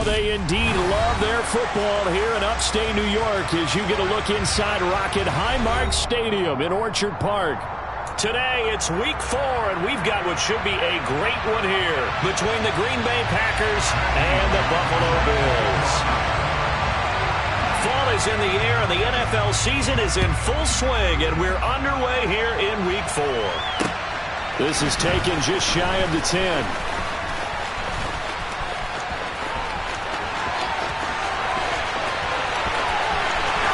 they indeed love their football here in upstate New York as you get a look inside Rocket Highmark Stadium in Orchard Park. Today, it's week 4, and we've got what should be a great one here between the Green Bay Packers and the Buffalo Bills. Fall is in the air, and the NFL season is in full swing, and we're underway here in week 4. This is taken just shy of the 10.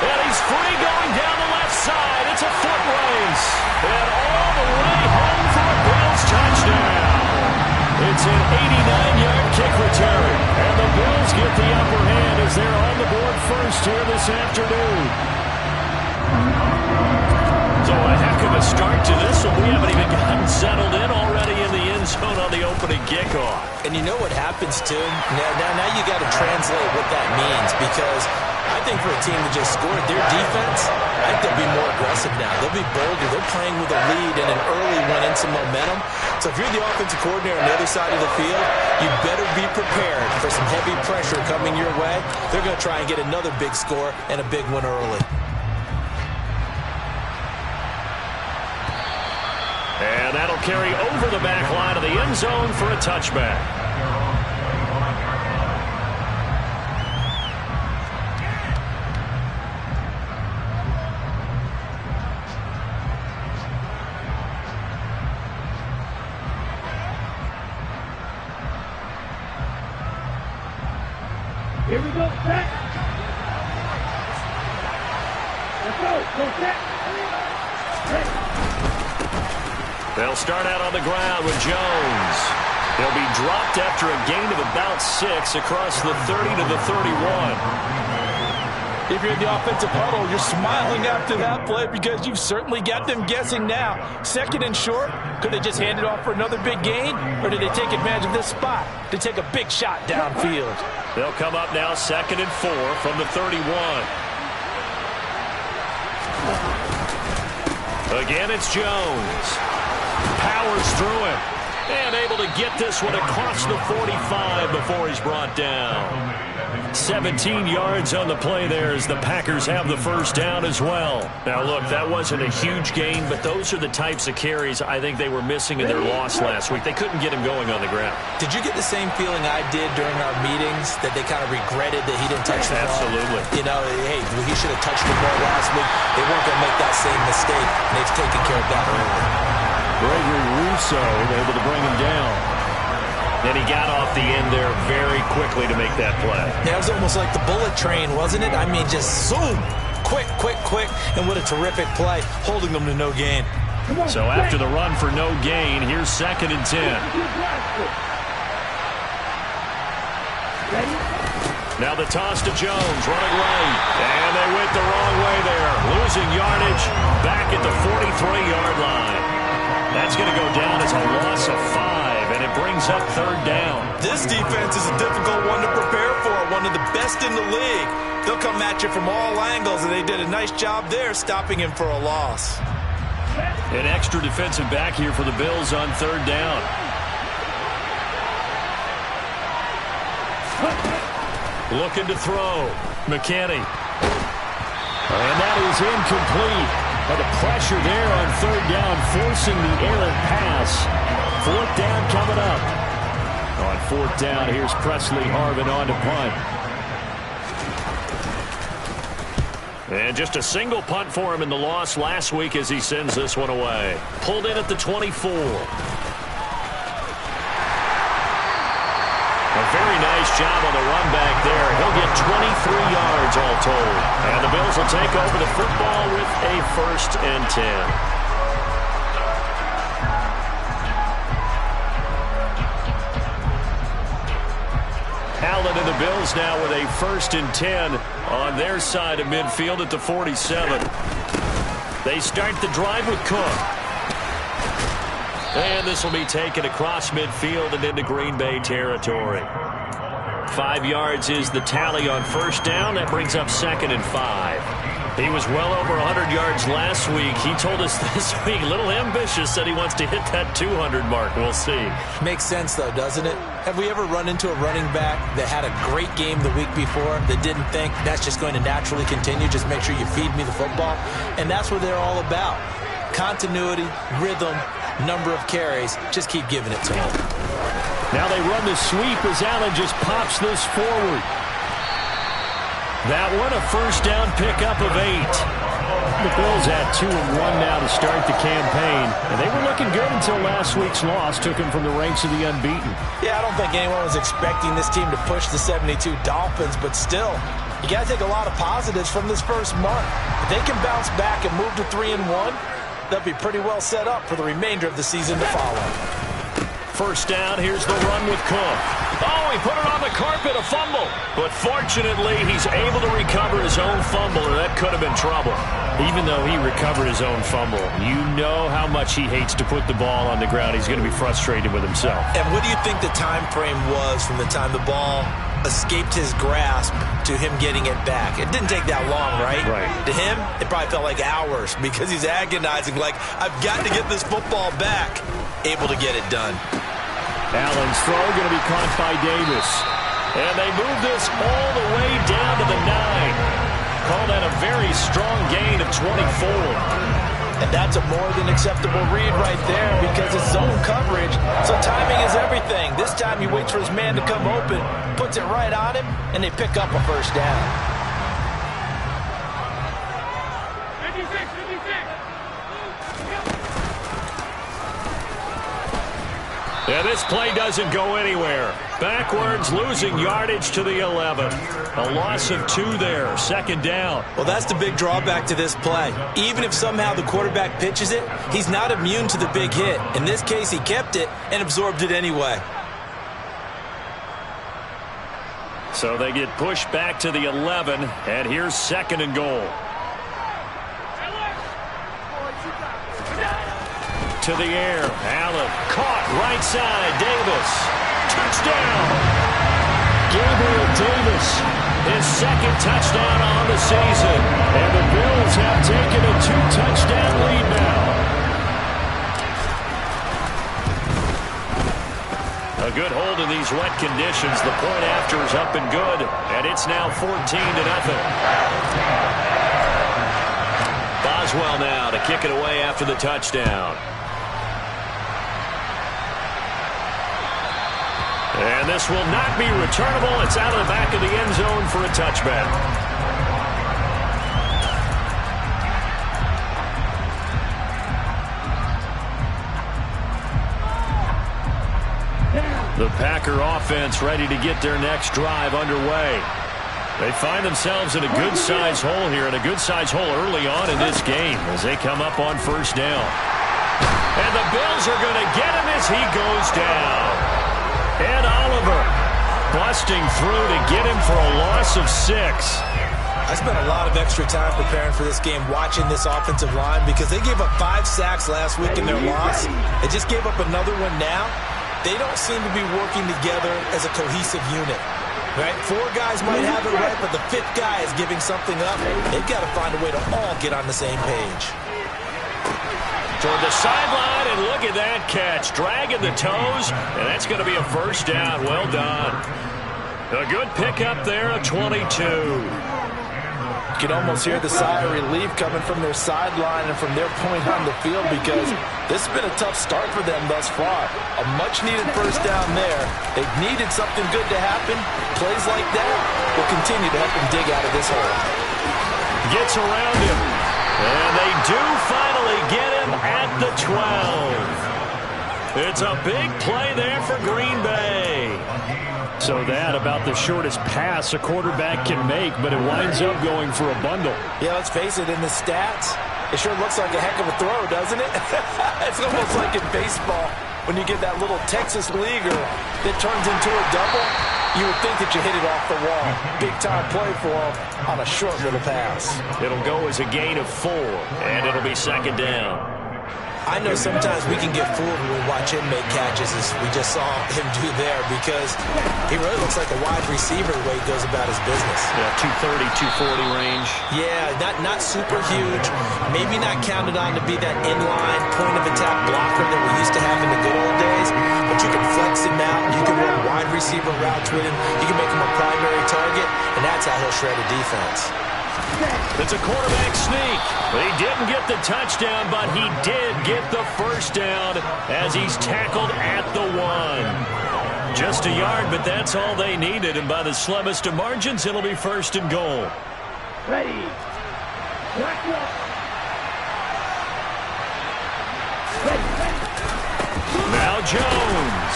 And he's free going down the left side. It's a foot race. And all the way home for a Bills touchdown. It's an 89-yard kick return. And the Bills get the upper hand as they're on the board first here this afternoon. So a heck of a start to this one. We haven't even gotten settled in already in the end zone on the opening kickoff. And you know what happens, too? Now you got to translate what that means, because I think for a team that just scored, their defense, I think they'll be more aggressive now. They'll be bolder. They're playing with a lead and an early one and some momentum. So if you're the offensive coordinator on the other side of the field, you better be prepared for some heavy pressure coming your way. They're going to try and get another big score and a big one early. And that'll carry over the back line of the end zone for a touchback. Here we go, set. Let's go set. Ready. They'll start out on the ground with Jones. He'll be dropped after a gain of about 6 across the 30 to the 31. If you're in the offensive huddle, you're smiling after that play because you've certainly got them guessing now. 2nd and short, could they just hand it off for another big gain? Or did they take advantage of this spot to take a big shot downfield? They'll come up now 2nd and 4 from the 31. Again, it's Jones. Powers through him. And able to get this one across the 45 before he's brought down. 17 yards on the play there as the Packers have the first down as well. Now, look, that wasn't a huge gain, but those are the types of carries I think they were missing in their loss last week. They couldn't get him going on the ground. Did you get the same feeling I did during our meetings, that they kind of regretted that he didn't touch the ball? Absolutely. You know, hey, he should have touched the ball last week. They weren't going to make that same mistake, and they've taken care of that early. Gregory Rousseau able to bring him down. And he got off the end there very quickly to make that play. Yeah, it was almost like the bullet train, wasn't it? I mean, just zoom. Quick, and what a terrific play, holding them to no gain. So after the run for no gain, here's 2nd and 10. Now the toss to Jones, running right. And they went the wrong way there. Losing yardage back at the 43-yard line. That's going to go down as a loss of 5, and it brings up 3rd down. This defense is a difficult one to prepare for, one of the best in the league. They'll come at you from all angles, and they did a nice job there stopping him for a loss. An extra defensive back here for the Bills on 3rd down. Looking to throw. McKinney. And that is incomplete. And the pressure there on 3rd down, forcing the errant pass. 4th down coming up. On 4th down, here's Presley Harvin on to punt. And just a single punt for him in the loss last week as he sends this one away. Pulled in at the 24. A very nice job on the run back there. He'll get 23 yards all told. And the Bills will take over the football with a 1st and 10. Allen and the Bills now with a 1st and 10 on their side of midfield at the 47. They start the drive with Cook. And this will be taken across midfield and into Green Bay territory. 5 yards is the tally on 1st down. That brings up 2nd and 5. He was well over 100 yards last week. He told us this week, a little ambitious, said he wants to hit that 200 mark. We'll see. Makes sense, though, doesn't it? Have we ever run into a running back that had a great game the week before that didn't think that's just going to naturally continue? Just make sure you feed me the football. And that's what they're all about. Continuity, rhythm, number of carries. Just keep giving it to him. Now they run the sweep as Allen just pops this forward. That one, a first down pickup of 8. The Bills at 2-1 now to start the campaign. And they were looking good until last week's loss took them from the ranks of the unbeaten. Yeah, I don't think anyone was expecting this team to push the 72 Dolphins, but still, you got to take a lot of positives from this first month. If they can bounce back and move to 3-1, they'll be pretty well set up for the remainder of the season to follow. First down, here's the run with Cook. Oh, he put it on the carpet, a fumble. But fortunately, he's able to recover his own fumble, or that could have been trouble. Even though he recovered his own fumble, you know how much he hates to put the ball on the ground. He's going to be frustrated with himself. And what do you think the time frame was from the time the ball escaped his grasp to him getting it back? It didn't take that long, right? Right. To him, it probably felt like hours because he's agonizing, like, I've got to get this football back. Able to get it done. Allen's throw going to be caught by Davis. And they move this all the way down to the 9. Call that a very strong gain of 24. And that's a more than acceptable read right there because it's zone coverage, so timing is everything. This time he waits for his man to come open, puts it right on him, and they pick up a first down. 56, 56. Yeah, this play doesn't go anywhere. Backwards, losing yardage to the 11. A loss of 2 there, second down. Well, that's the big drawback to this play. Even if somehow the quarterback pitches it, he's not immune to the big hit. In this case, he kept it and absorbed it anyway. So they get pushed back to the 11, and here's second and goal. To the air, Allen caught right side, Davis. Touchdown! Gabriel Davis, his second touchdown on the season. And the Bills have taken a 2-touchdown lead now. A good hold in these wet conditions. The point after is up and good, and it's now 14-0. Boswell now to kick it away after the touchdown. And this will not be returnable. It's out of the back of the end zone for a touchback. The Packer offense ready to get their next drive underway. They find themselves in a good-sized hole here, and a good-sized hole early on in this game as they come up on first down. And the Bills are going to get him as he goes down. Ed Oliver busting through to get him for a loss of 6. I spent a lot of extra time preparing for this game watching this offensive line because they gave up 5 sacks last week in their loss. They just gave up another one now. They don't seem to be working together as a cohesive unit. Right? 4 guys might have it right, but the 5th guy is giving something up. They've got to find a way to all get on the same page. Toward the sideline, and look at that catch. Dragging the toes, and that's going to be a first down. Well done. A good pickup there, a 22. You can almost hear the sigh of relief coming from their sideline and from their point on the field because this has been a tough start for them thus far. A much-needed first down there. They've needed something good to happen. Plays like that will continue to help them dig out of this hole. Gets around him. And they do finally get him at the 12. It's a big play there for Green Bay. So that about the shortest pass a quarterback can make, but it winds up going for a bundle. Yeah, let's face it, in the stats, it sure looks like a heck of a throw, doesn't it? It's almost like in baseball when you get that little Texas leaguer that turns into a double. You would think that you hit it off the wall. Big-time play for him on a short little pass. It'll go as a gain of 4, and it'll be second down. I know sometimes we can get fooled when we watch him make catches, as we just saw him do there, because he really looks like a wide receiver the way he goes about his business. Yeah, 230, 240 range. Yeah, not super huge. Maybe not counted on to be that inline point-of-attack blocker that we used to have in the good old days, but you can flex him out. You can run wide receiver routes with him. You can make him a primary target, and that's how he'll shred a defense. It's a quarterback sneak. He didn't get the touchdown, but he did get the first down as he's tackled at the 1. Just a yard, but that's all they needed, and by the slimmest of margins, it'll be 1st and goal. Ready. Now Jones.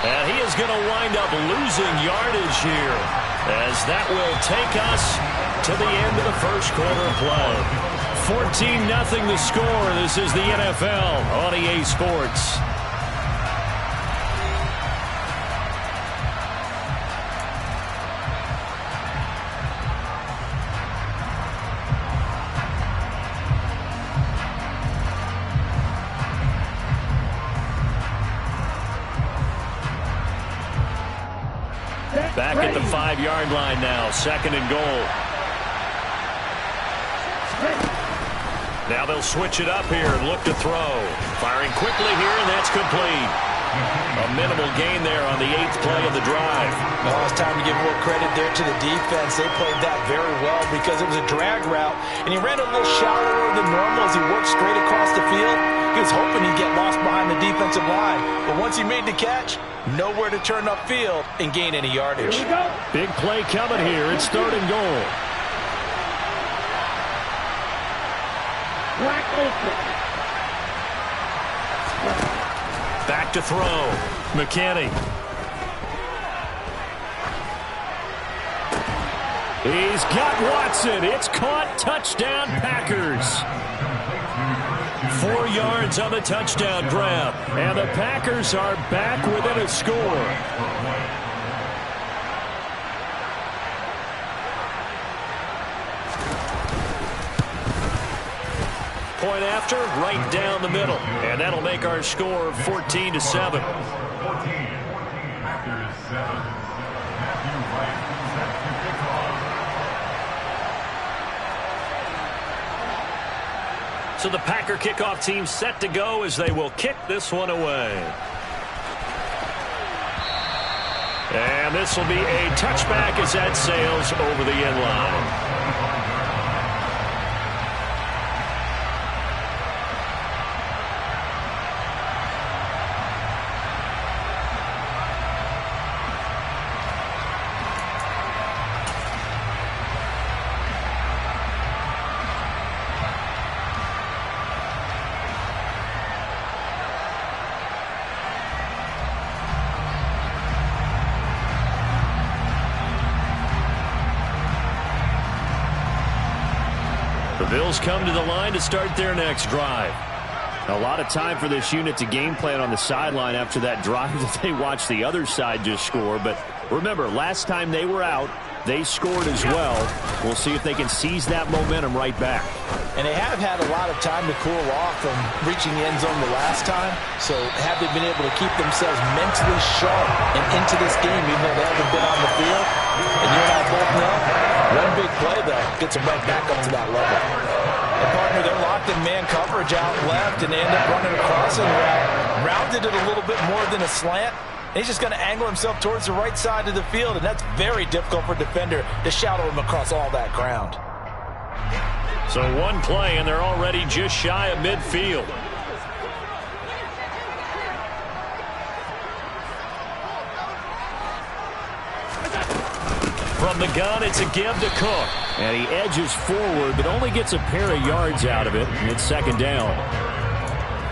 And he is going to wind up losing yardage here, as that will take us to the end of the first quarter play. 14-0 the score. This is the NFL on EA Sports. Back at the 5-yard line now, 2nd and goal. Now they'll switch it up here and look to throw. Firing quickly here, and that's complete. A minimal gain there on the 8th play of the drive. Oh, it's time to give more credit there to the defense. They played that very well because it was a drag route, and he ran a little shallower than normal as he worked straight across the field. He was hoping he'd get lost behind the defensive line, but once he made the catch, nowhere to turn upfield and gain any yardage. Big play coming here. It's 3rd and goal. Back to throw. McKinney. He's got Watson. It's caught. Touchdown, Packers. 4 yards on the touchdown grab. And the Packers are back within a score. Point after, right down the middle. And that'll make our score 14-7. So the Packer kickoff team set to go as they will kick this one away. And this will be a touchback as that sails over the end line. The Bills come to the line to start their next drive. A lot of time for this unit to game plan on the sideline after that drive that they watched the other side just score. But remember, last time they were out, they scored as well. We'll see if they can seize that momentum right back. And they have had a lot of time to cool off from reaching the end zone the last time. So have they been able to keep themselves mentally sharp and into this game even though they haven't been on the field? And you and I both know, one big play, though, gets them right back up to that level. And, partner, they're locked in man coverage out left, and they end up running a crossing route. Rounded it a little bit more than a slant. And he's just going to angle himself towards the right side of the field, and that's very difficult for a defender to shadow him across all that ground. So one play, and they're already just shy of midfield. From the gun, it's a give to Cook. And he edges forward, but only gets a pair of yards out of it, and it's 2nd down.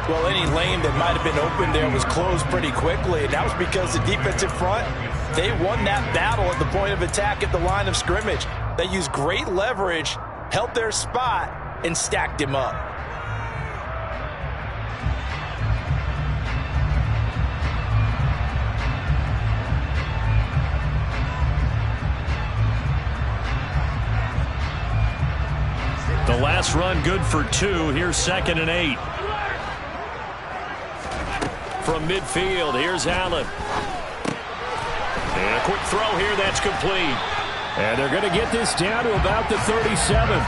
Well, any lane that might have been open there was closed pretty quickly, and that was because the defensive front, they won that battle at the point of attack at the line of scrimmage. They used great leverage, held their spot, and stacked him up. The last run good for 2. Here's 2nd and 8. from midfield. Here's Allen. And a quick throw here. That's complete. And they're going to get this down to about the 37.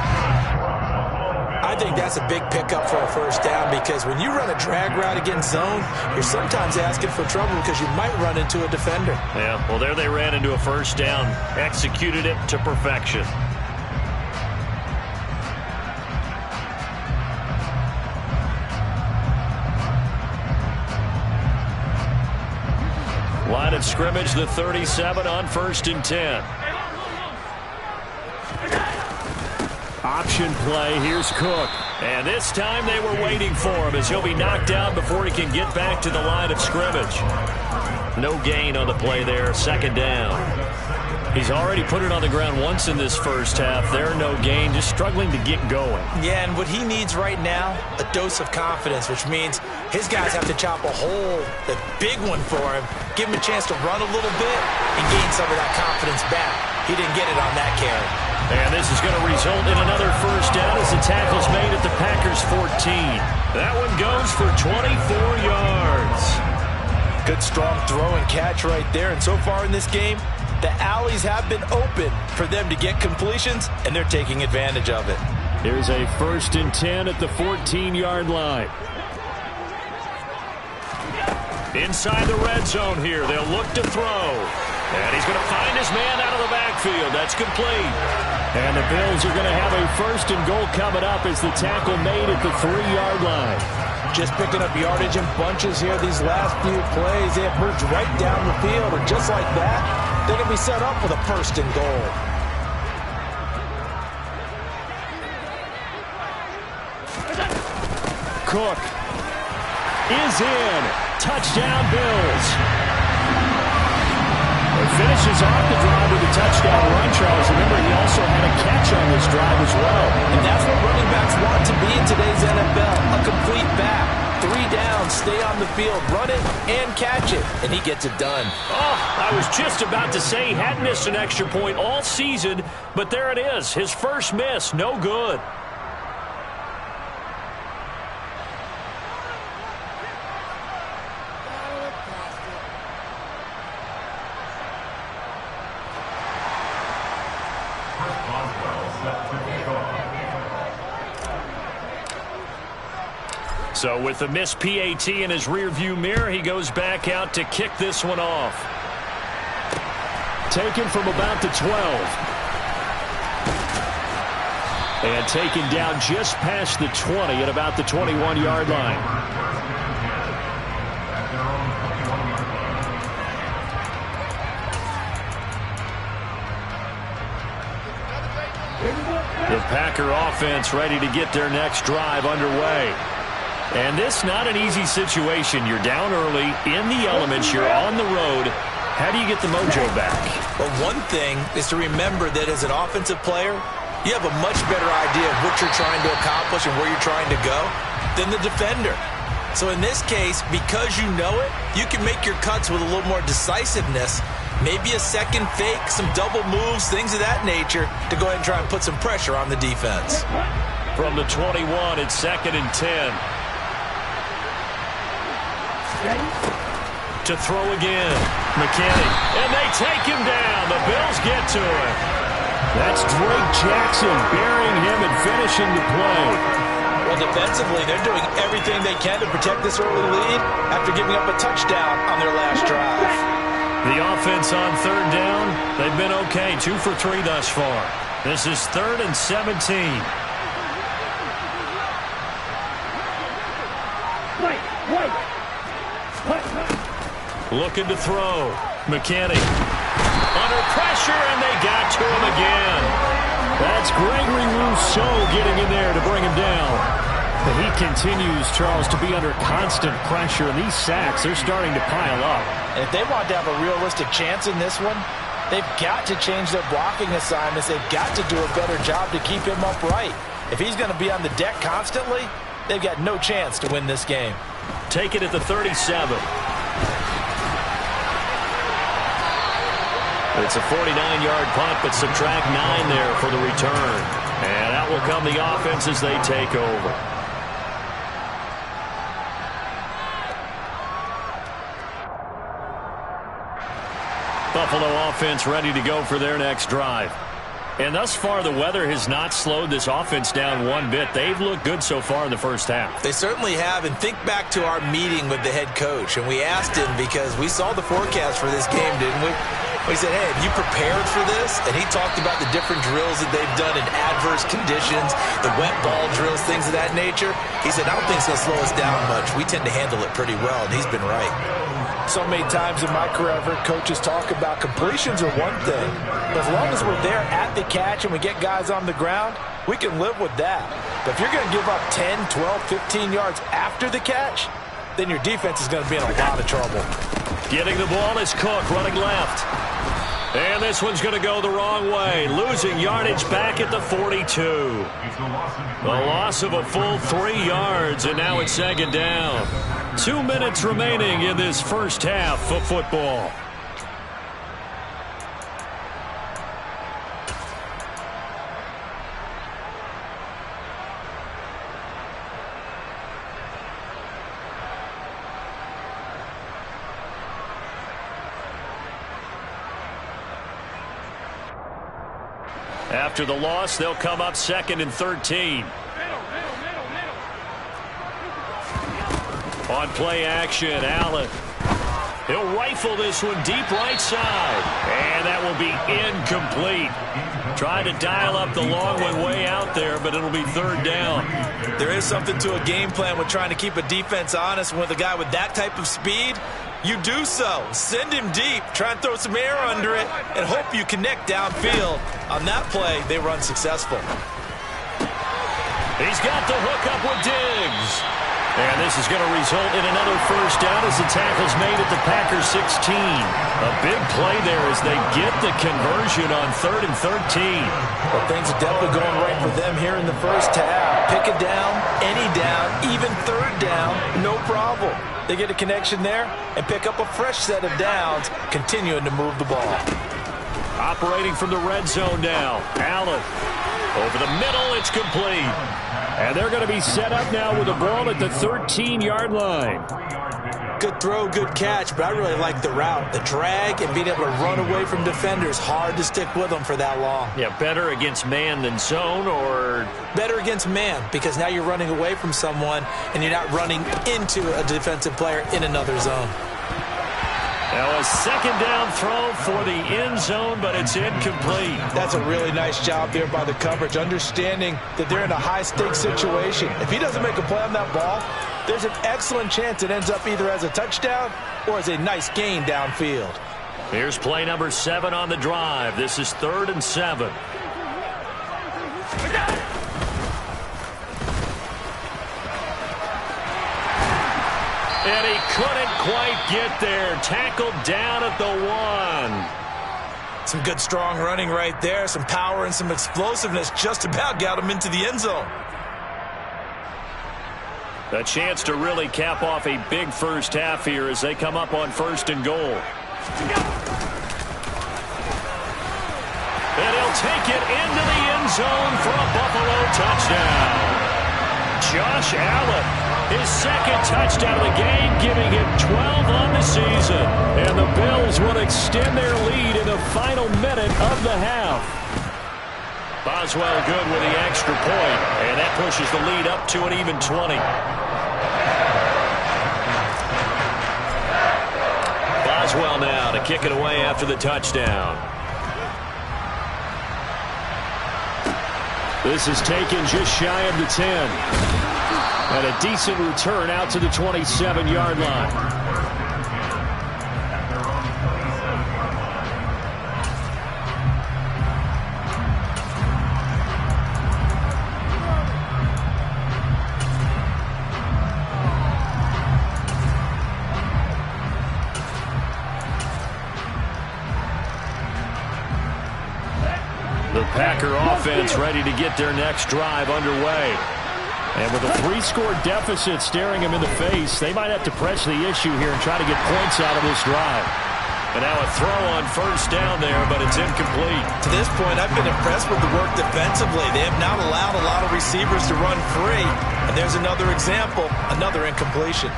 I think that's a big pickup for a first down because when you run a drag route against zone, you're sometimes asking for trouble because you might run into a defender. Yeah, well, there they ran into a first down. Executed it to perfection. Line of scrimmage, the 37 on 1st and 10. Option play. Here's Cook. And this time they were waiting for him as he'll be knocked out before he can get back to the line of scrimmage. No gain on the play there. 2nd down. He's already put it on the ground once in this first half. There, no gain, just struggling to get going. Yeah, and what he needs right now, a dose of confidence, which means his guys have to chop a hole, a big one for him, give him a chance to run a little bit and gain some of that confidence back. He didn't get it on that carry. And this is going to result in another first down as the tackle's made at the Packers' 14. That one goes for 24 yards. Good strong throw and catch right there. And so far in this game, the alleys have been open for them to get completions, and they're taking advantage of it. Here's a 1st and 10 at the 14-yard line. Inside the red zone here. They'll look to throw. And he's going to find his man out of the backfield. That's complete. And the Bills are going to have a 1st and goal coming up as the tackle made at the 3-yard line. Just picking up yardage in bunches here these last few plays. They have moved right down the field, and just like that, they're going to be set up with a 1st and goal. Cook is in. Touchdown, Bills. It finishes off the drive with a touchdown run, Charles. Remember, he also had a catch on this drive as well. And that's what running backs want to be in today's NFL, a complete back. 3 downs, stay on the field, run it, and catch it. And he gets it done. Oh, I was just about to say he had missed an extra point all season, but there it is. His first miss, no good. So with the missed PAT in his rearview mirror, he goes back out to kick this one off. Taken from about the 12. And taken down just past the 20 at about the 21-yard line. The Packer offense ready to get their next drive underway. And this not an easy situation. You're down early, in the elements, you're on the road. How do you get the mojo back? Well, one thing is to remember that as an offensive player, you have a much better idea of what you're trying to accomplish and where you're trying to go than the defender. So in this case, because you know it, you can make your cuts with a little more decisiveness. Maybe a second fake, some double moves, things of that nature to go ahead and try and put some pressure on the defense. From the 21, it's 2nd and 10. To throw again. McKinney. And they take him down. The Bills get to him. That's Drake Jackson burying him and finishing the play. Well, defensively, they're doing everything they can to protect this early lead after giving up a touchdown on their last drive. The offense on 3rd down, they've been okay. 2 for 3 thus far. This is 3rd and 17. Looking to throw. McKinney. Under pressure, and they got to him again. That's Gregory Rousseau getting in there to bring him down. But he continues, Charles, to be under constant pressure, and these sacks, they're starting to pile up. And if they want to have a realistic chance in this one, they've got to change their blocking assignments. They've got to do a better job to keep him upright. If he's going to be on the deck constantly, they've got no chance to win this game. Take it at the 37. It's a 49-yard punt, but subtract 9 there for the return. And out will come the offense as they take over. Buffalo offense ready to go for their next drive. And thus far, the weather has not slowed this offense down one bit. They've looked good so far in the first half. They certainly have. And think back to our meeting with the head coach. And we asked him, because we saw the forecast for this game, didn't we? We said, hey, have you prepared for this? And he talked about the different drills that they've done in adverse conditions, the wet ball drills, things of that nature. He said, I don't think it's going to slow us down much. We tend to handle it pretty well, and he's been right. So many times in my career, I've heard coaches talk about completions are one thing. But as long as we're there at the catch and we get guys on the ground, we can live with that. But if you're going to give up 10, 12, 15 yards after the catch, then your defense is going to be in a lot of trouble. Getting the ball is Cook running left. And this one's going to go the wrong way. Losing yardage back at the 42. The loss of a full 3 yards, and now it's second down. 2 minutes remaining in this first half of football. After the loss, they'll come up 2nd and 13. On play action, Allen. He'll rifle this one deep right side. And that will be incomplete. Trying to dial up the long one way out there, but it'll be 3rd down. There is something to a game plan with trying to keep a defense honest. With a guy with that type of speed, you do so. Send him deep. Try and throw some air under it and hope you connect downfield. On that play, they run successful. He's got the hook up with Diggs. And this is going to result in another first down as the tackle's made at the Packers 16. A big play there as they get the conversion on 3rd and 13. Well, things are definitely going right for them here in the first half. Pick a down, any down, even 3rd down, no problem. They get a connection there and pick up a fresh set of downs, continuing to move the ball. Operating from the red zone now. Allen. Over the middle, it's complete. And they're going to be set up now with the ball at the 13-yard line. Good throw, good catch, but I really like the route. The drag and being able to run away from defenders, hard to stick with them for that long. Yeah, better against man than zone, or? Better against man, because now you're running away from someone and you're not running into a defensive player in another zone. Now a 2nd down throw for the end zone, but it's incomplete. That's a really nice job there by the coverage, understanding that they're in a high-stakes situation. If he doesn't make a play on that ball, there's an excellent chance it ends up either as a touchdown or as a nice gain downfield. Here's play number 7 on the drive. This is 3rd and 7. And he couldn't quite get there. Tackled down at the 1. Some good, strong running right there. Some power and some explosiveness. Just about got him into the end zone. A chance to really cap off a big first half here as they come up on 1st and goal. And he'll take it into the end zone for a Buffalo touchdown. Josh Allen. His 2nd touchdown of the game, giving him 12 on the season. And the Bills will extend their lead in the final minute of the half. Boswell good with the extra point, and that pushes the lead up to an even 20. Boswell now to kick it away after the touchdown. This is taken just shy of the 10. And a decent return out to the 27-yard line. The Packer offense ready to get their next drive underway. And with a 3-score deficit staring them in the face, they might have to press the issue here and try to get points out of this drive. And now a throw on 1st down there, but it's incomplete. To this point, I've been impressed with the work defensively. They have not allowed a lot of receivers to run free. And there's another example, another incompletion.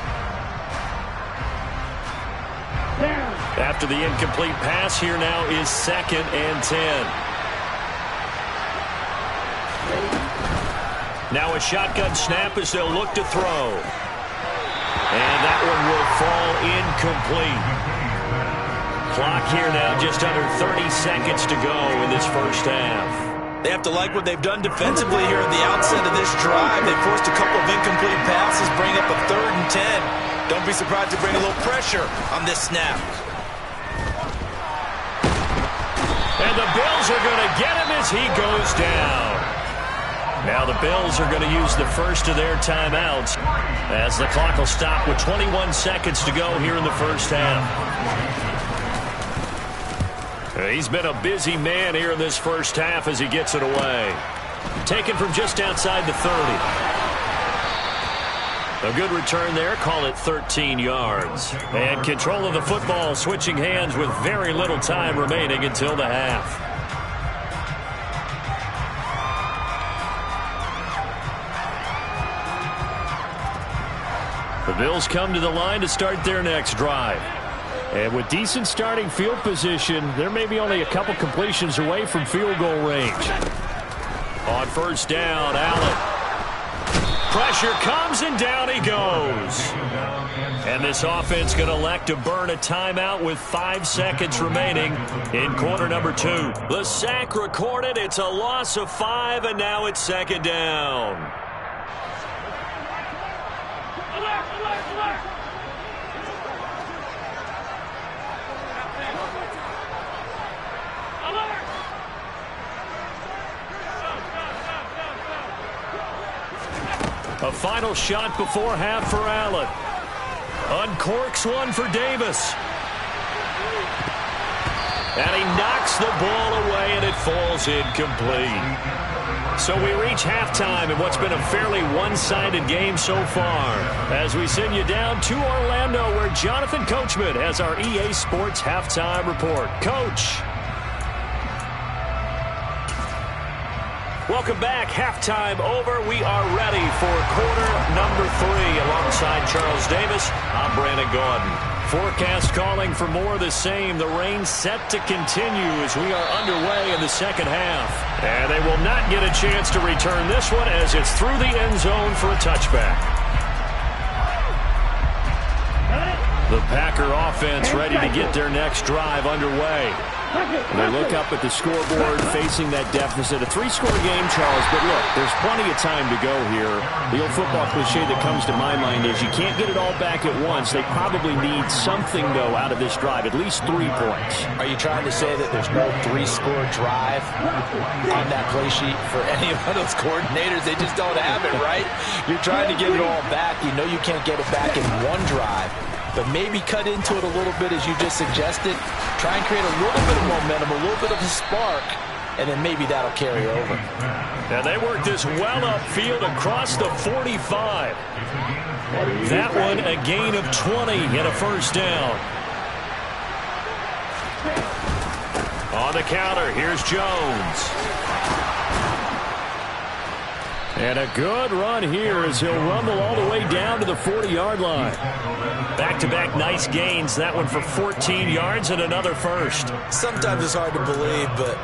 After the incomplete pass, here now is 2nd and 10. Now a shotgun snap as they'll look to throw. And that one will fall incomplete. Clock here now just under 30 seconds to go in this first half. They have to like what they've done defensively here at the outset of this drive. They forced a couple of incomplete passes, bring up a 3rd and 10. Don't be surprised to bring a little pressure on this snap. And the Bills are going to get him as he goes down. Now the Bills are going to use the first of their timeouts as the clock will stop with 21 seconds to go here in the first half. He's been a busy man here in this first half as he gets it away. Taken from just outside the 30. A good return there. Call it 13 yards. And control of the football switching hands with very little time remaining until the half. The Bills come to the line to start their next drive. And with decent starting field position, they're maybe only a couple completions away from field goal range. On first down, Allen. Pressure comes and down he goes. And this offense going to elect to burn a timeout with 5 seconds remaining in quarter number 2. The sack recorded. It's a loss of 5, and now it's 2nd down. A final shot before half for Allen. Uncorks one for Davis. And he knocks the ball away, and it falls incomplete. So we reach halftime in what's been a fairly one-sided game so far, as we send you down to Orlando, where Jonathan Coachman has our EA Sports Halftime Report. Coach. Welcome back. Halftime over. We are ready for quarter number 3. Alongside Charles Davis, I'm Brandon Gaudin. Forecast calling for more of the same. The rain set to continue as we are underway in the second half. And they will not get a chance to return this one as it's through the end zone for a touchback. The Packer offense ready to get their next drive underway. They look up at the scoreboard facing that deficit. A 3-score game, Charles, but look, there's plenty of time to go here. The old football cliche that comes to my mind is you can't get it all back at once. They probably need something, though, out of this drive, at least 3 points. Are you trying to say that there's no 3-score drive on that play sheet for any of those coordinators? They just don't have it, right? You're trying to get it all back. You know you can't get it back in one drive. But maybe cut into it a little bit, as you just suggested. Try and create a little bit of momentum, a little bit of a spark, and then maybe that'll carry over. And they work this well upfield across the 45. That one a gain of 20 and a first down. On the counter, here's Jones. And a good run here as he'll rumble all the way down to the 40-yard line. Back-to-back nice gains. That one for 14 yards and another first. Sometimes it's hard to believe, but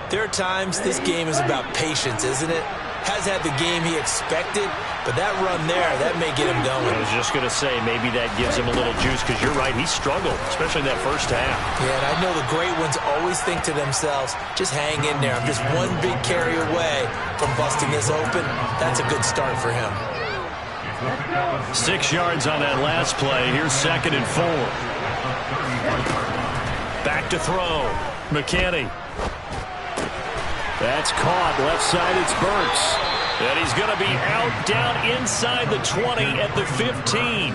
there are times this game is about patience, isn't it? Has had the game he expected, but that run there, that may get him going. I was just going to say, maybe that gives him a little juice, because you're right, he struggled, especially in that first half. Yeah, and I know the great ones always think to themselves, just hang in there. I'm just one big carry away from busting this open. That's a good start for him. 6 yards on that last play. Here's 2nd and 4. Back to throw. McKinney. That's caught. Left side, it's Burks. And he's going to be out down inside the 20 at the 15.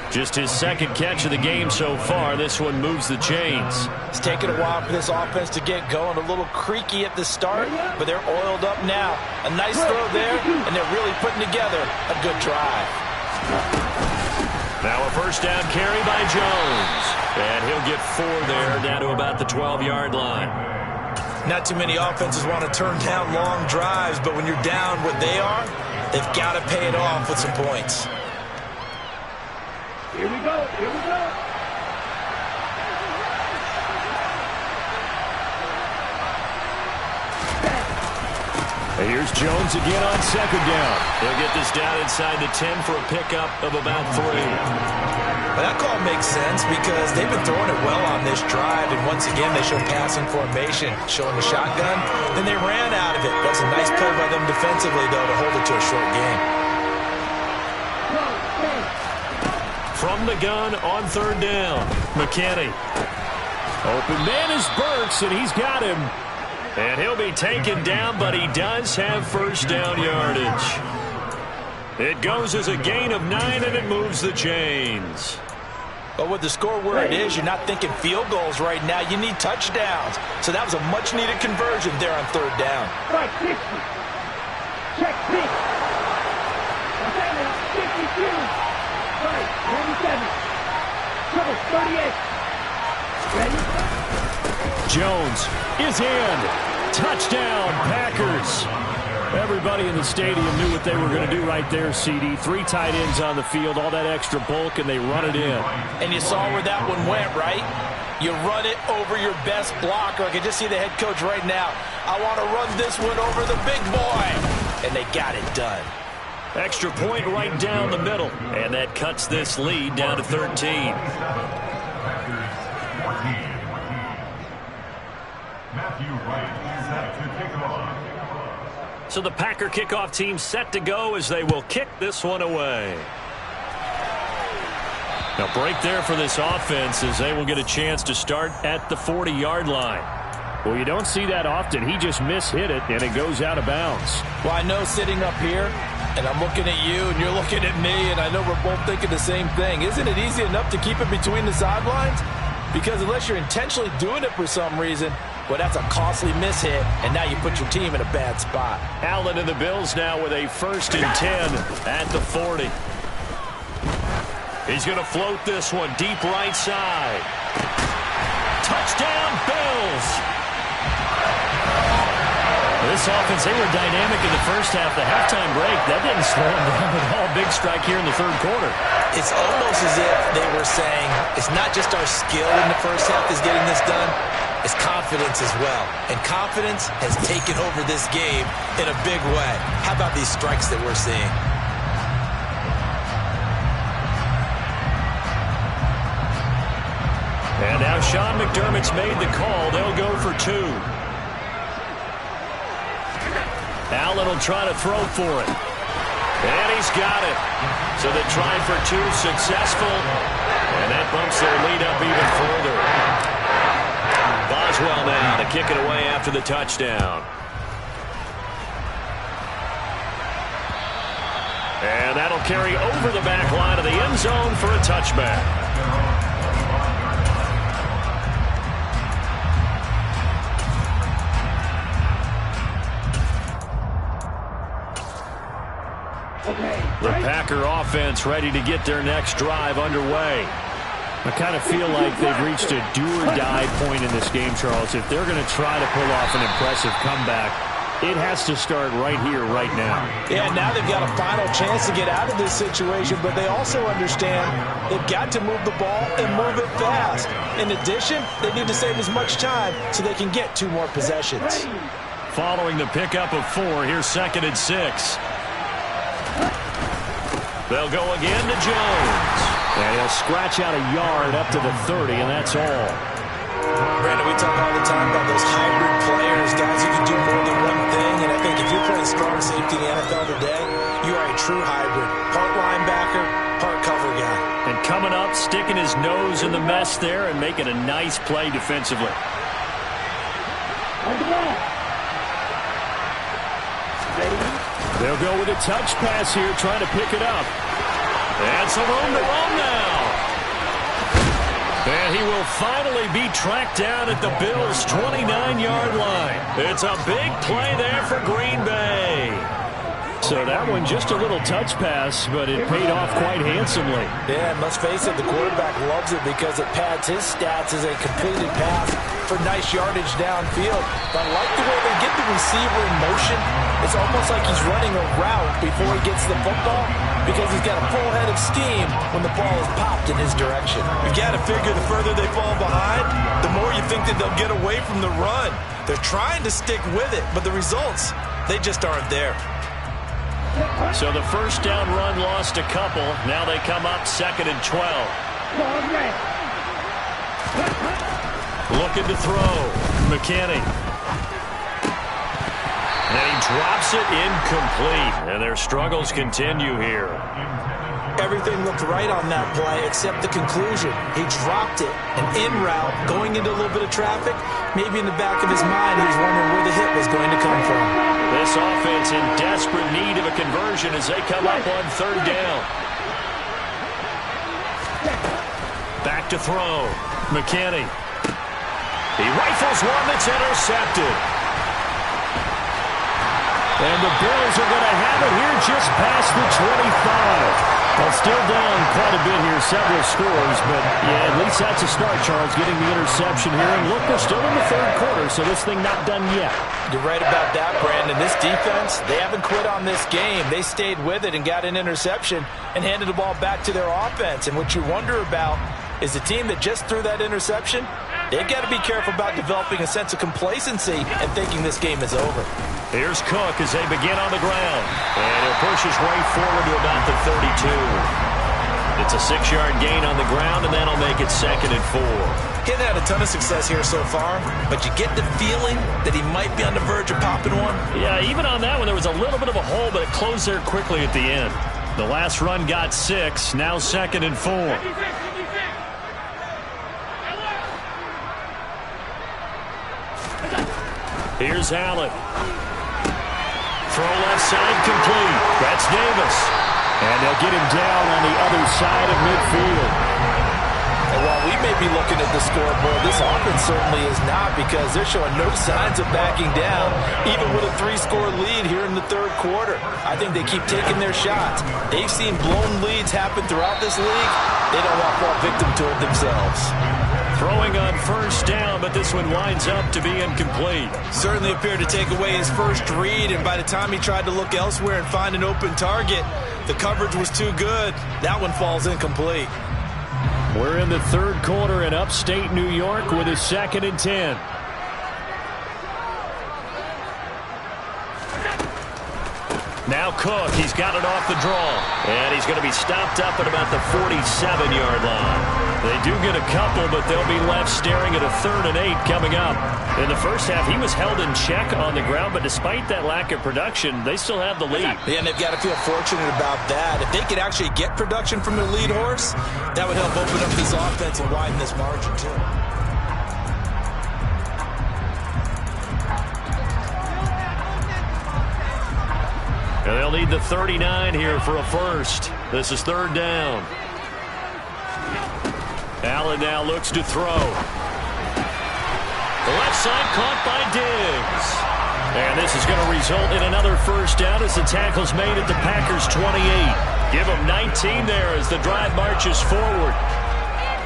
Just his 2nd catch of the game so far. This one moves the chains. It's taken a while for this offense to get going. A little creaky at the start, but they're oiled up now. A nice throw there, and they're really putting together a good drive. Now a first down carry by Jones. And he'll get 4 there, down to about the 12-yard line. Not too many offenses want to turn down long drives, but when you're down what they are, they've got to pay it off with some points. Here we go. Here we go. Here's Jones again on second down. He'll get this down inside the 10 for a pickup of about 3. Well, that call makes sense because they've been throwing it well on this drive, and once again they show passing formation, showing the shotgun. Then they ran out of it. That's a nice play by them defensively, though, to hold it to a short game. From the gun on third down, McKinney. Open man is Burks, and he's got him. And he'll be taken down, but he does have first down yardage. It goes as a gain of 9, and it moves the chains. But with the score where it is, you're not thinking field goals right now. You need touchdowns. So that was a much-needed conversion there on third down. Right, 60. Check 6. 52. Right, 97. Trouble, 38. Ready? Jones is in. Touchdown, Packers. Everybody in the stadium knew what they were going to do right there, CD. 3 tight ends on the field, all that extra bulk, and they run it in. And you saw where that one went, right? You run it over your best blocker. I can just see the head coach right now. I want to run this one over the big boy. And they got it done. Extra point right down the middle. And that cuts this lead down to 13. So the Packer kickoff team set to go as they will kick this one away. Now break there for this offense as they will get a chance to start at the 40-yard line. Well, you don't see that often. He just mishit it, and it goes out of bounds. Well, I know sitting up here, and I'm looking at you, and you're looking at me, and I know we're both thinking the same thing. Isn't it easy enough to keep it between the sidelines? Because unless you're intentionally doing it for some reason, well, that's a costly mishit, and now you put your team in a bad spot. Allen and the Bills now with a 1st and 10 at the 40. He's going to float this one deep right side. Touchdown, Bills! This offense, they were dynamic in the first half. The halftime break, that didn't slow them down at all. Big strike here in the third quarter. It's almost as if they were saying, it's not just our skill in the first half that's getting this done, it's confidence as well. And confidence has taken over this game in a big way. How about these strikes that we're seeing? And now Sean McDermott's made the call. They'll go for 2. Allen will try to throw for it. And he's got it. So they tried for 2, successful. And that bumps their lead up even further. Boswell now to kick it away after the touchdown. And that'll carry over the back line of the end zone for a touchback. The Packer offense ready to get their next drive underway. I kind of feel like they've reached a do-or-die point in this game, Charles. If they're going to try to pull off an impressive comeback, it has to start right here, right now. Yeah, now they've got a final chance to get out of this situation, but they also understand they've got to move the ball and move it fast. In addition, they need to save as much time so they can get 2 more possessions. Following the pickup of 4, here's 2nd and 6. They'll go again to Jones. And he'll scratch out a yard up to the 30, and that's all. Brandon, we talk all the time about those hybrid players, guys who can do more than one thing. And I think if you're playing strong safety in the NFL today, you are a true hybrid. Part linebacker, part cover guy. And coming up, sticking his nose in the mess there and making a nice play defensively. They'll go with a touch pass here, trying to pick it up. And some room to run now. And he will finally be tracked down at the Bills' 29-yard line. It's a big play there for Green Bay. So that one just a little touch pass, but it paid off quite handsomely. Yeah, and let's face it, the quarterback loves it because it pads his stats as a completed pass for nice yardage downfield. But I like the way they get the receiver in motion. It's almost like he's running a route before he gets the football because he's got a full head of steam when the ball is popped in his direction. You got to figure the further they fall behind, the more you think that they'll get away from the run. They're trying to stick with it, but the results, They just aren't there. So the first down run lost a couple. Now they come up 2nd and 12. Looking to throw. McKinney. And he drops it incomplete. And their struggles continue here. Everything looked right on that play except the conclusion. He dropped it. And en route, going into a little bit of traffic, maybe in the back of his mind, he was wondering where the hit was going to come from. This offense in desperate need of a conversion as they come up on 3rd down. Back to throw. McKinney. He rifles one that's intercepted. And the Bills are going to have it here just past the 25. Well, still down quite a bit here, several scores, but yeah, at least that's a start, Charles, getting the interception here. And look, we're still in the 3rd quarter, so this thing not done yet. You're right about that, Brandon. This defense, they haven't quit on this game. They stayed with it and got an interception and handed the ball back to their offense. And what you wonder about is the team that just threw that interception, they've got to be careful about developing a sense of complacency and thinking this game is over. Here's Cook as they begin on the ground. And he'll push his way forward to about the 32. It's a 6-yard gain on the ground, and that'll make it 2nd and 4. He hasn't had a ton of success here so far, but you get the feeling that he might be on the verge of popping one. Yeah, even on that one, there was a little bit of a hole, but it closed there quickly at the end. The last run got 6, now 2nd and 4. Here's Allen. Throw left side complete. That's Davis. And they'll get him down on the other side of midfield. And while we may be looking at the scoreboard, this offense certainly is not, because they're showing no signs of backing down, even with a 3-score lead here in the 3rd quarter. I think they keep taking their shots. They've seen blown leads happen throughout this league. They don't want to fall victim to it themselves. Throwing on 1st down, but this one winds up to be incomplete. Certainly appeared to take away his first read, and by the time he tried to look elsewhere and find an open target, the coverage was too good. That one falls incomplete. We're in the 3rd quarter in upstate New York with a 2nd and 10. Now Cook, he's got it off the draw. And he's going to be stopped up at about the 47-yard line. They do get a couple, but they'll be left staring at a 3rd and 8 coming up. In the first half, he was held in check on the ground, but despite that lack of production, they still have the lead. Yeah, and they've got to feel fortunate about that. If they could actually get production from their lead horse, that would help open up this offense and widen this margin, too. And they'll need the 39 here for a first. This is 3rd down. Allen now looks to throw. The left side caught by Diggs. And this is going to result in another first down as the tackle's made at the Packers' 28. Give them 19 there as the drive marches forward.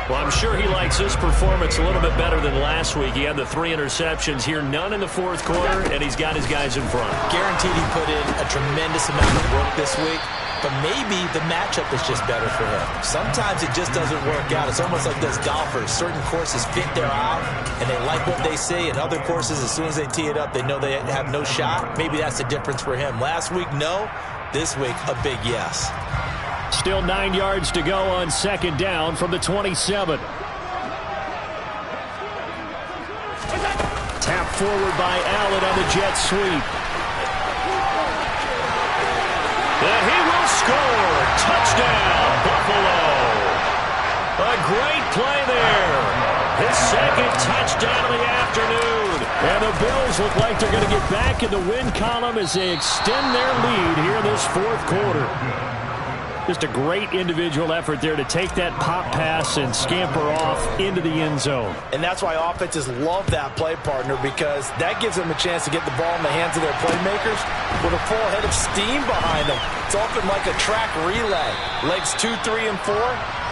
Well, I'm sure he likes his performance a little bit better than last week. He had the 3 interceptions here, none in the 4th quarter, and he's got his guys in front. Guaranteed he put in a tremendous amount of work this week, but maybe the matchup is just better for him. Sometimes it just doesn't work out. It's almost like those golfers. Certain courses fit their eye, and they like what they see, and other courses, as soon as they tee it up, they know they have no shot. Maybe that's the difference for him. Last week, no. This week, a big yes. Still 9 yards to go on 2nd down from the 27. Tap forward by Allen on the jet sweep. And he will score. Touchdown, Buffalo. A great play there. His 2nd touchdown of the afternoon. And the Bills look like they're going to get back in the win column as they extend their lead here in this 4th quarter. Just a great individual effort there to take that pop pass and scamper off into the end zone. And that's why offenses love that play, partner, because that gives them a chance to get the ball in the hands of their playmakers with a full head of steam behind them. It's often like a track relay. Legs 2, 3, and 4.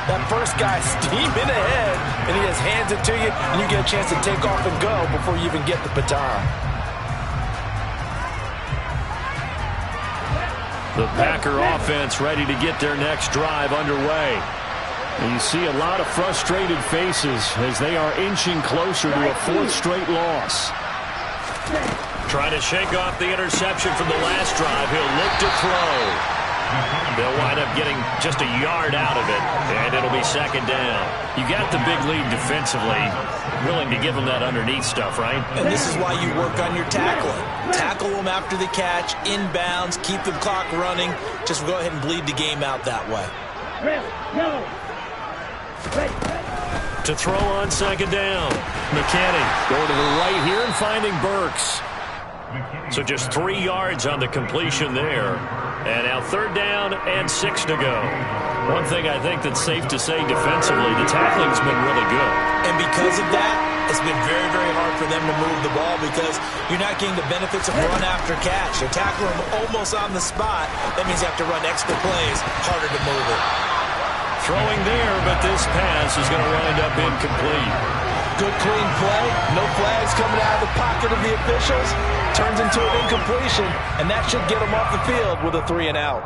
That first guy steaming ahead, and he just hands it to you, and you get a chance to take off and go before you even get the baton. The Packer offense ready to get their next drive underway. And you see a lot of frustrated faces as they are inching closer to a 4th straight loss. Trying to shake off the interception from the last drive. He'll look to throw. They'll wind up getting just a yard out of it, and it'll be second down. You got the big lead defensively, willing to give them that underneath stuff, right? And this is why you work on your tackling. Tackle them after the catch, inbounds, keep the clock running. Just go ahead and bleed the game out that way. To throw on second down. McKinney going to the right here and finding Burks. So just 3 yards on the completion there. And now third down and 6 to go. One thing I think that's safe to say defensively, the tackling's been really good. And because of that, it's been very, very hard for them to move the ball because you're not getting the benefits of run after catch. You're tackling them almost on the spot. That means you have to run extra plays, harder to move it. Throwing there, but this pass is going to wind up incomplete. Good, clean play. No flags coming out of the pocket of the officials. Turns into an incompletion, and that should get them off the field with a 3 and out.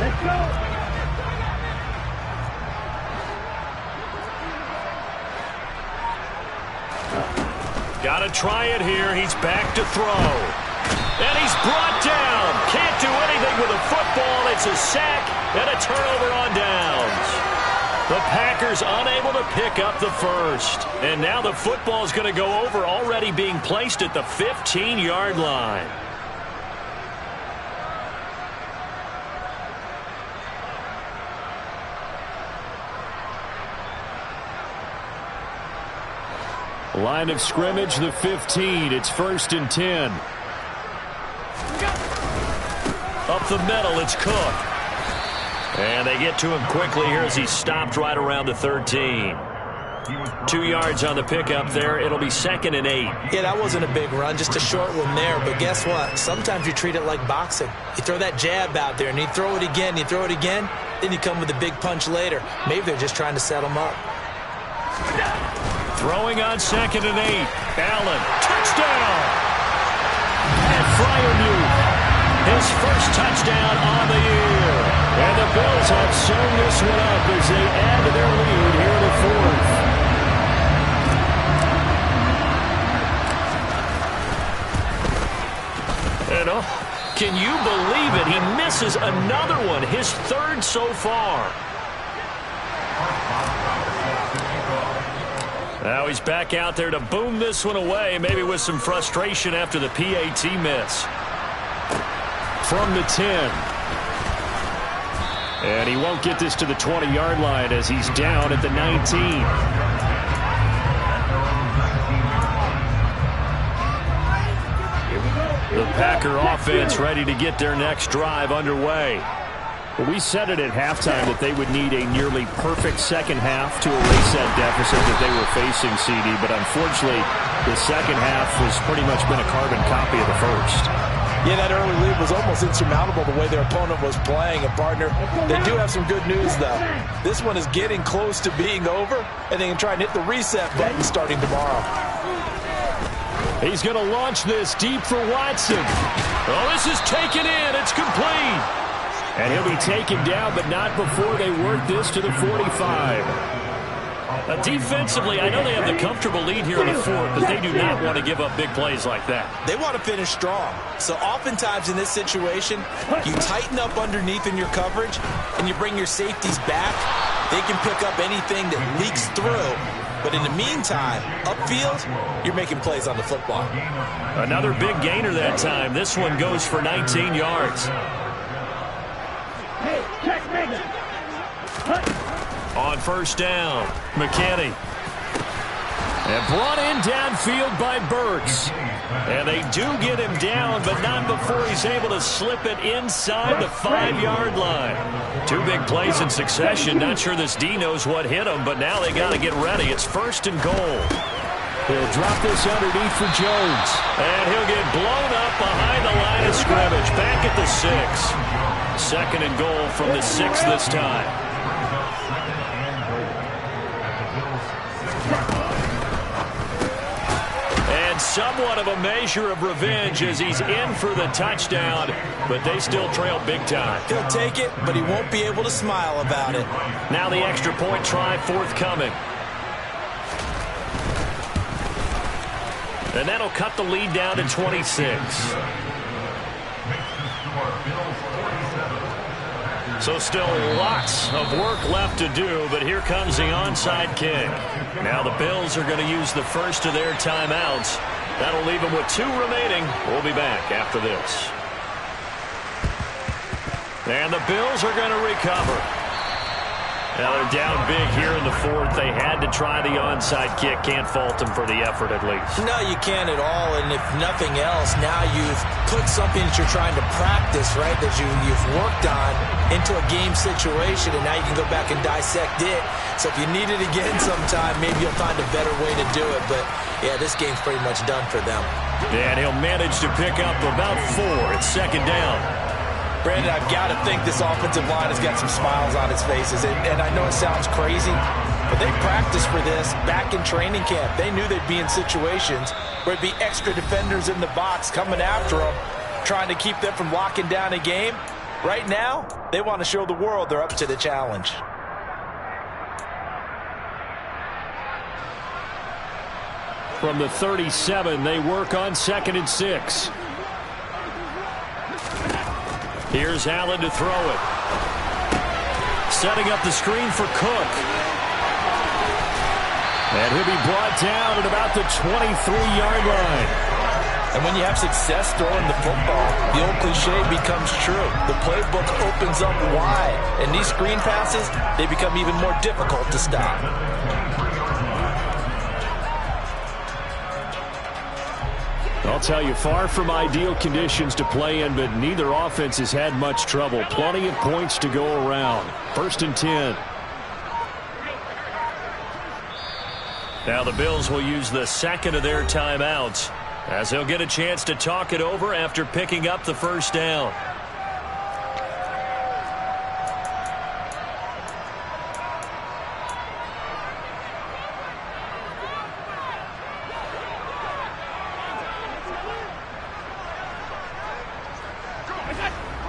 Let's go. Got to try it here. He's back to throw. And he's brought down. Can't do anything with a football. It's a sack and a turnover on downs. The Packers unable to pick up the first. And now the football is going to go over, already being placed at the 15-yard line. Line of scrimmage, the 15. It's 1st and 10. Up the middle, it's Cook. And they get to him quickly here as he's stopped right around the 13. 2 yards on the pickup there. It'll be 2nd and 8. Yeah, that wasn't a big run, just a short one there. But guess what? Sometimes you treat it like boxing. You throw that jab out there, and you throw it again, you throw it again, then you come with a big punch later. Maybe they're just trying to set them up. Throwing on 2nd and 8. Allen, touchdown! And Freiermuth, his first touchdown on the year. And the Bills have sewn this one up as they add to their lead here in the 4th. And can you believe it? He misses another one, his 3rd so far. Now he's back out there to boom this one away, maybe with some frustration after the PAT miss. From the 10. And he won't get this to the 20-yard line as he's down at the 19. The Packer offense ready to get their next drive underway. We said it at halftime that they would need a nearly perfect second half to erase that deficit that they were facing, CD. But unfortunately, the second half has pretty much been a carbon copy of the first. Yeah, that early lead was almost insurmountable the way their opponent was playing. And, partner, they do have some good news, though. This one is getting close to being over, and they can try and hit the reset button starting tomorrow. He's going to launch this deep for Watson. Oh, this is taken in. It's complete. And he'll be taken down, but not before they work this to the 45. Defensively, I know they have the comfortable lead here in the 4th, but they do not want to give up big plays like that. They want to finish strong. So oftentimes in this situation, you tighten up underneath in your coverage, and you bring your safeties back. They can pick up anything that leaks through. But in the meantime, upfield, you're making plays on the football. Another big gainer that time. This one goes for 19 yards. Hey, check Megan. On 1st down, McKinney. And brought in downfield by Burks. And they do get him down, but not before he's able to slip it inside the 5-yard line. 2 big plays in succession. Not sure this D knows what hit him, but now they got to get ready. It's 1st and goal. He'll drop this underneath for Jones. And he'll get blown up behind the line of scrimmage. Back at the 6. 2nd and goal from the 6 this time. somewhat of a measure of revenge as he's in for the touchdown, but they still trail big time. He'll take it, but he won't be able to smile about it. Now the extra point try forthcoming. And that'll cut the lead down to 26. So still lots of work left to do, but here comes the onside kick. Now the Bills are going to use the first of their timeouts. That'll leave them with 2 remaining. We'll be back after this. And the Bills are going to recover. Now they're down big here in the 4th. They had to try the onside kick. Can't fault them for the effort at least. No, you can't at all. And if nothing else, now you've put something that you're trying to practice, right, that you've worked on into a game situation, and now you can go back and dissect it. So if you need it again sometime, maybe you'll find a better way to do it. But, yeah, this game's pretty much done for them. And he'll manage to pick up about 4. It's 2nd down. Brandon, I've got to think this offensive line has got some smiles on its faces. And I know it sounds crazy, but they practiced for this back in training camp. They knew they'd be in situations where it'd be extra defenders in the box coming after them, trying to keep them from locking down a game. Right now, they want to show the world they're up to the challenge. From the 37, they work on 2nd and 6. Here's Allen to throw it. Setting up the screen for Cook. And he'll be brought down at about the 23-yard line. And when you have success throwing the football, the old cliche becomes true. The playbook opens up wide. And these screen passes, they become even more difficult to stop. I'll tell you, far from ideal conditions to play in, but neither offense has had much trouble. Plenty of points to go around. 1st and 10. Now the Bills will use the 2nd of their timeouts as they'll get a chance to talk it over after picking up the 1st down.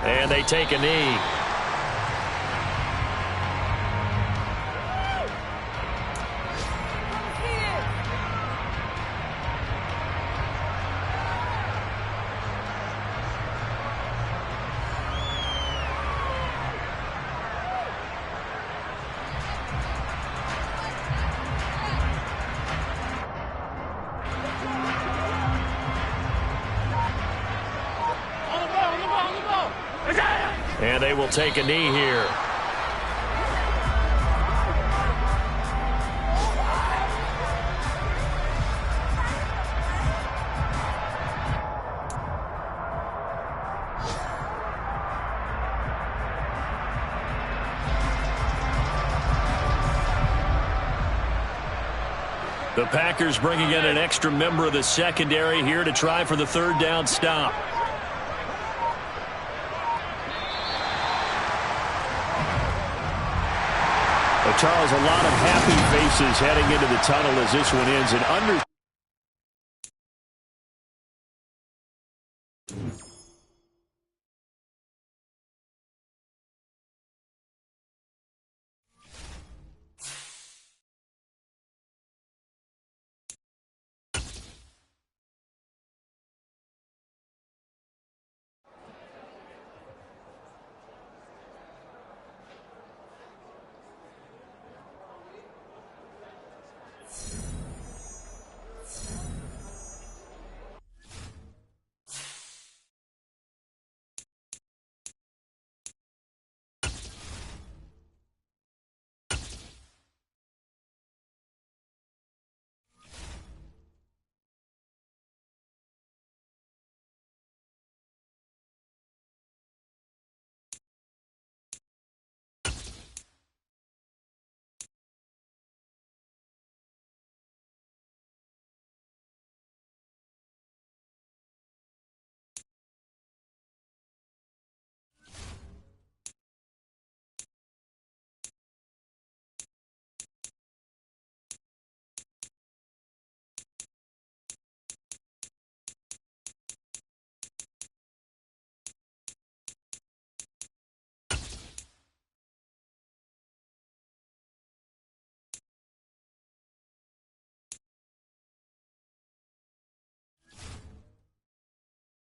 And they take a knee. And they will take a knee here. The Packers bringing in an extra member of the secondary here to try for the 3rd down stop. Charles, a lot of happy faces heading into the tunnel as this one ends in under